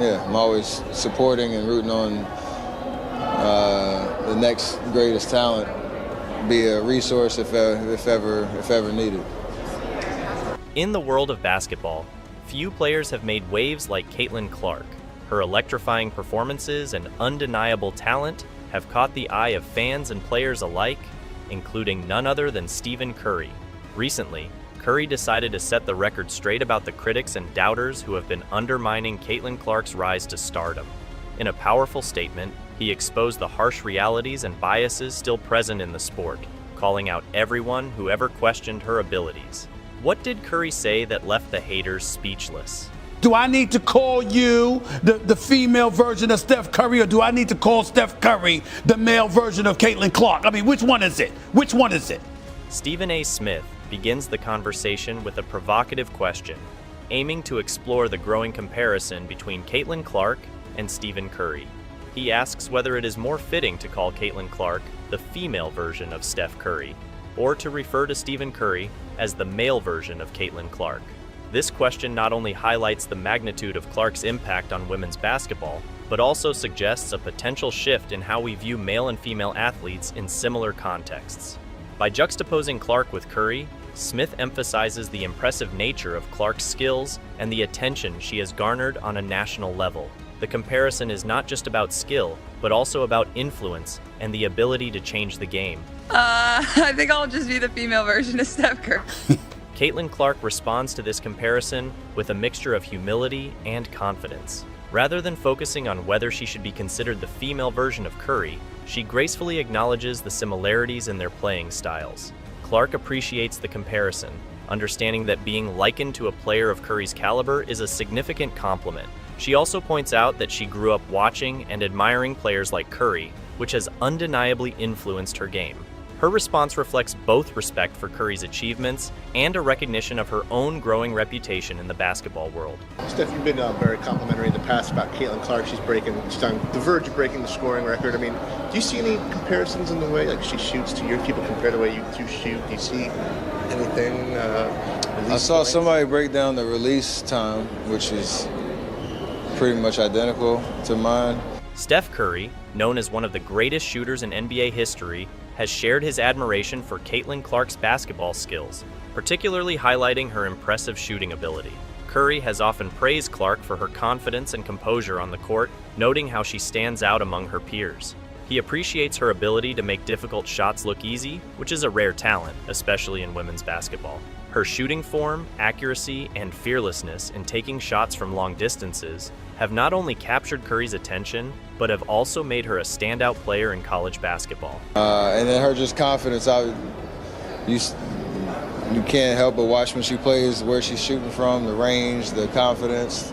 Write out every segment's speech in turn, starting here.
I'm always supporting and rooting on the next greatest talent. Be a resource if ever needed. In the world of basketball, few players have made waves like Caitlin Clark. Her electrifying performances and undeniable talent have caught the eye of fans and players alike, including none other than Stephen Curry. Recently, Curry decided to set the record straight about the critics and doubters who have been undermining Caitlin Clark's rise to stardom. In a powerful statement, he exposed the harsh realities and biases still present in the sport, calling out everyone who ever questioned her abilities. What did Curry say that left the haters speechless? Do I need to call you the female version of Steph Curry, or do I need to call Steph Curry the male version of Caitlin Clark? I mean, which one is it? Which one is it? Stephen A. Smith begins the conversation with a provocative question, aiming to explore the growing comparison between Caitlin Clark and Stephen Curry. He asks whether it is more fitting to call Caitlin Clark the female version of Steph Curry, or to refer to Stephen Curry as the male version of Caitlin Clark. This question not only highlights the magnitude of Clark's impact on women's basketball, but also suggests a potential shift in how we view male and female athletes in similar contexts. By juxtaposing Clark with Curry, Smith emphasizes the impressive nature of Clark's skills and the attention she has garnered on a national level. The comparison is not just about skill, but also about influence and the ability to change the game. I think I'll just be the female version of Steph Curry. Caitlin Clark responds to this comparison with a mixture of humility and confidence. Rather than focusing on whether she should be considered the female version of Curry, she gracefully acknowledges the similarities in their playing styles. Clark appreciates the comparison, understanding that being likened to a player of Curry's caliber is a significant compliment. She also points out that she grew up watching and admiring players like Curry, which has undeniably influenced her game. Her response reflects both respect for Curry's achievements and a recognition of her own growing reputation in the basketball world. Steph, you've been very complimentary in the past about Caitlin Clark. She's on the verge of breaking the scoring record. I mean, do you see any comparisons in the way like she shoots to your people compared to the way you shoot? Do you see anything? I saw somebody break down the release time, which is pretty much identical to mine. Steph Curry, known as one of the greatest shooters in NBA history, has shared his admiration for Caitlin Clark's basketball skills, particularly highlighting her impressive shooting ability. Curry has often praised Clark for her confidence and composure on the court, noting how she stands out among her peers. He appreciates her ability to make difficult shots look easy, which is a rare talent, especially in women's basketball. Her shooting form, accuracy, and fearlessness in taking shots from long distances have not only captured Curry's attention, but have also made her a standout player in college basketball. And then her just confidence, you can't help but watch when she plays, where she's shooting from, the range, the confidence,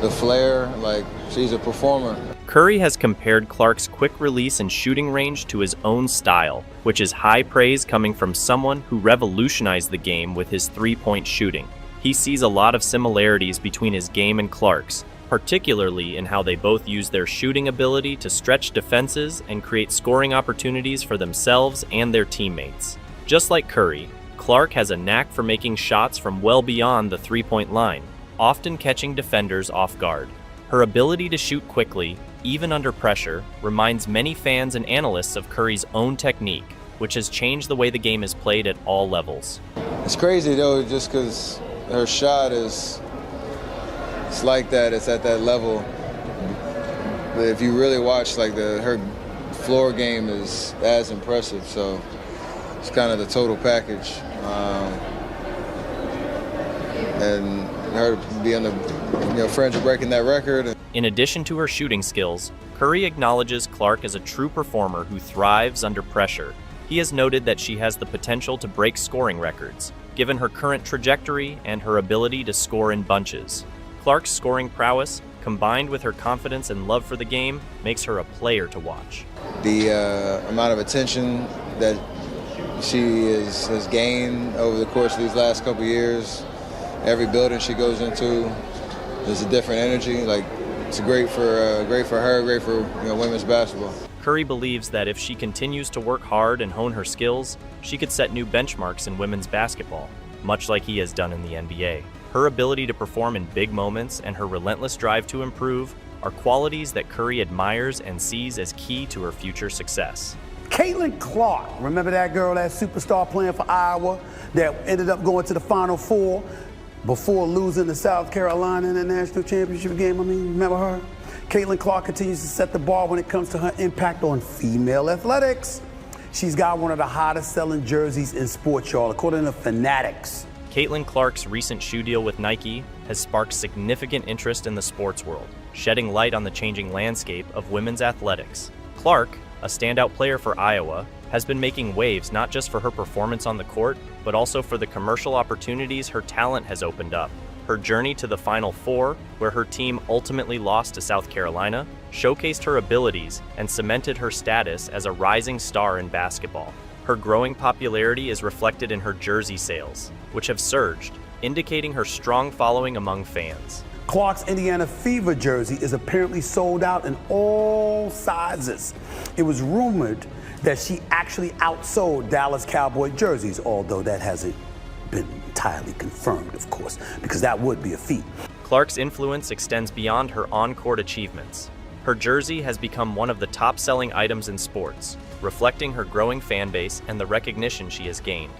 the flair, like she's a performer. Curry has compared Clark's quick release and shooting range to his own style, which is high praise coming from someone who revolutionized the game with his three-point shooting. He sees a lot of similarities between his game and Clark's, particularly in how they both use their shooting ability to stretch defenses and create scoring opportunities for themselves and their teammates. Just like Curry, Clark has a knack for making shots from well beyond the three-point line, often catching defenders off guard. Her ability to shoot quickly, even under pressure, reminds many fans and analysts of Curry's own technique, which has changed the way the game is played at all levels. It's crazy though, just because her shot it's like that, it's at that level. But if you really watch, like her floor game is as impressive, so it's kind of the total package. And her to be on the fringe of breaking that record. In addition to her shooting skills, Curry acknowledges Clark as a true performer who thrives under pressure. He has noted that she has the potential to break scoring records, given her current trajectory and her ability to score in bunches. Clark's scoring prowess, combined with her confidence and love for the game, makes her a player to watch. The amount of attention that she has gained over the course of these last couple of years, every building she goes into, there's a different energy. Like, it's great for her, great for women's basketball. Curry believes that if she continues to work hard and hone her skills, she could set new benchmarks in women's basketball, much like he has done in the NBA. Her ability to perform in big moments and her relentless drive to improve are qualities that Curry admires and sees as key to her future success. Caitlin Clark, remember that girl, that superstar playing for Iowa that ended up going to the Final Four before losing to South Carolina in the national championship game? Remember her? Caitlin Clark continues to set the bar when it comes to her impact on female athletics. She's got one of the hottest selling jerseys in sports, y'all, according to Fanatics. Caitlin Clark's recent shoe deal with Nike has sparked significant interest in the sports world, shedding light on the changing landscape of women's athletics. Clark, a standout player for Iowa, has been making waves not just for her performance on the court, but also for the commercial opportunities her talent has opened up. Her journey to the Final Four, where her team ultimately lost to South Carolina, showcased her abilities and cemented her status as a rising star in basketball. Her growing popularity is reflected in her jersey sales, which have surged, indicating her strong following among fans. Clark's Indiana Fever jersey is apparently sold out in all sizes. It was rumored that she actually outsold Dallas Cowboy jerseys, although that hasn't been entirely confirmed, of course, because that would be a feat. Clark's influence extends beyond her on-court achievements. Her jersey has become one of the top-selling items in sports, reflecting her growing fan base and the recognition she has gained.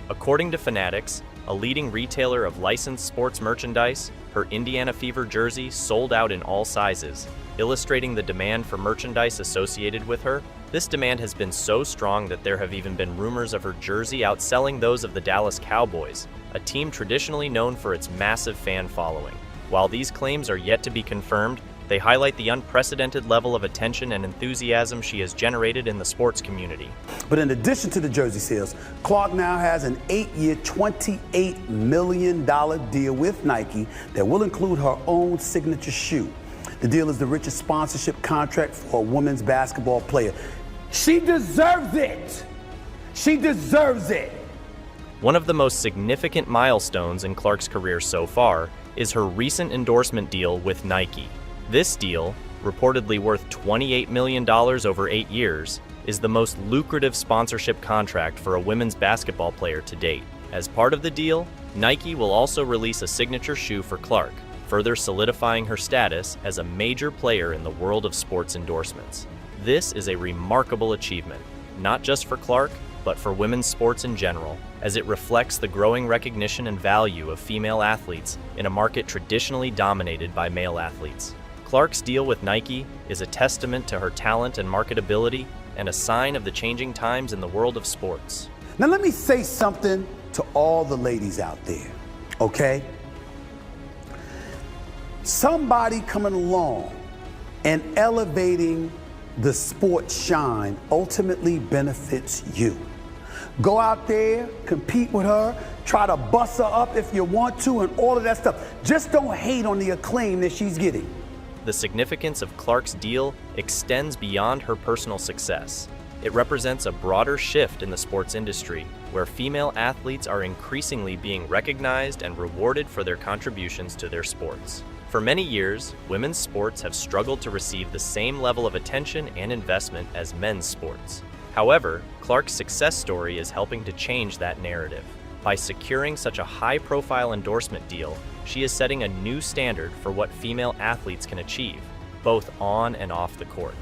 According to Fanatics, a leading retailer of licensed sports merchandise, her Indiana Fever jersey sold out in all sizes, illustrating the demand for merchandise associated with her. This demand has been so strong that there have even been rumors of her jersey outselling those of the Dallas Cowboys, a team traditionally known for its massive fan following. While these claims are yet to be confirmed, they highlight the unprecedented level of attention and enthusiasm she has generated in the sports community. But in addition to the jersey sales, Clark now has an 8-year, $28 million deal with Nike that will include her own signature shoe. The deal is the richest sponsorship contract for a women's basketball player. She deserves it. She deserves it. One of the most significant milestones in Clark's career so far is her recent endorsement deal with Nike. This deal, reportedly worth $28 million over 8 years, is the most lucrative sponsorship contract for a women's basketball player to date. As part of the deal, Nike will also release a signature shoe for Clark, further solidifying her status as a major player in the world of sports endorsements. This is a remarkable achievement, not just for Clark, but for women's sports in general, as it reflects the growing recognition and value of female athletes in a market traditionally dominated by male athletes. Clark's deal with Nike is a testament to her talent and marketability and a sign of the changing times in the world of sports. Now let me say something to all the ladies out there, okay? Somebody coming along and elevating the sports shine ultimately benefits you. Go out there, compete with her, try to bust her up if you want to, and all of that stuff. Just don't hate on the acclaim that she's getting. The significance of Clark's deal extends beyond her personal success. It represents a broader shift in the sports industry, where female athletes are increasingly being recognized and rewarded for their contributions to their sports. For many years, women's sports have struggled to receive the same level of attention and investment as men's sports. However, Clark's success story is helping to change that narrative. By securing such a high-profile endorsement deal, she is setting a new standard for what female athletes can achieve, both on and off the court.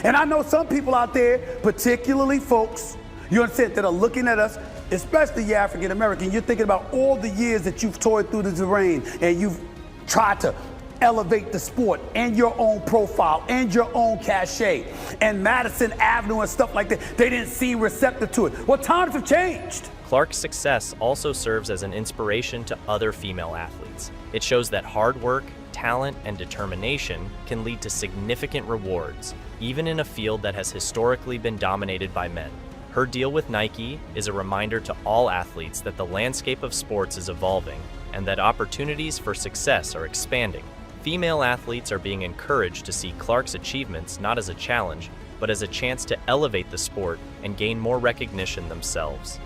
And I know some people out there, particularly folks, you understand, that are looking at us, especially you African American, you're thinking about all the years that you've toiled through the terrain and you've tried to elevate the sport and your own profile and your own cachet. And Madison Avenue and stuff like that, they didn't seem receptive to it. Well, times have changed. Clark's success also serves as an inspiration to other female athletes. It shows that hard work, talent, and determination can lead to significant rewards, even in a field that has historically been dominated by men. Her deal with Nike is a reminder to all athletes that the landscape of sports is evolving and that opportunities for success are expanding. Female athletes are being encouraged to see Clark's achievements not as a challenge, but as a chance to elevate the sport and gain more recognition themselves.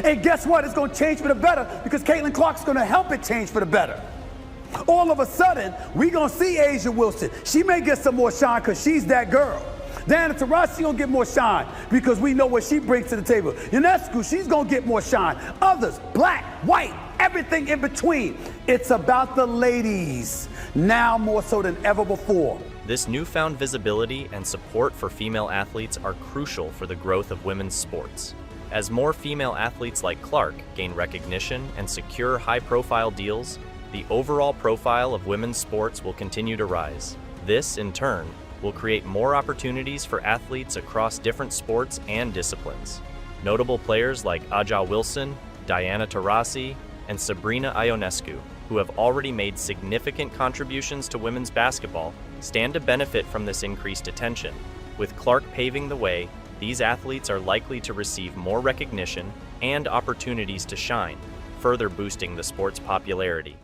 And guess what? It's going to change for the better because Caitlin Clark's going to help it change for the better. All of a sudden, we're going to see Asia Wilson. She may get some more shine because she's that girl. Diana Taurasi going to get more shine because we know what she brings to the table. Ionescu, she's going to get more shine. Others, black, white, everything in between. It's about the ladies, now more so than ever before. This newfound visibility and support for female athletes are crucial for the growth of women's sports. As more female athletes like Clark gain recognition and secure high-profile deals, the overall profile of women's sports will continue to rise. This, in turn, will create more opportunities for athletes across different sports and disciplines. Notable players like Aja Wilson, Diana Taurasi, and Sabrina Ionescu, who have already made significant contributions to women's basketball, stand to benefit from this increased attention. With Clark paving the way, these athletes are likely to receive more recognition and opportunities to shine, further boosting the sport's popularity.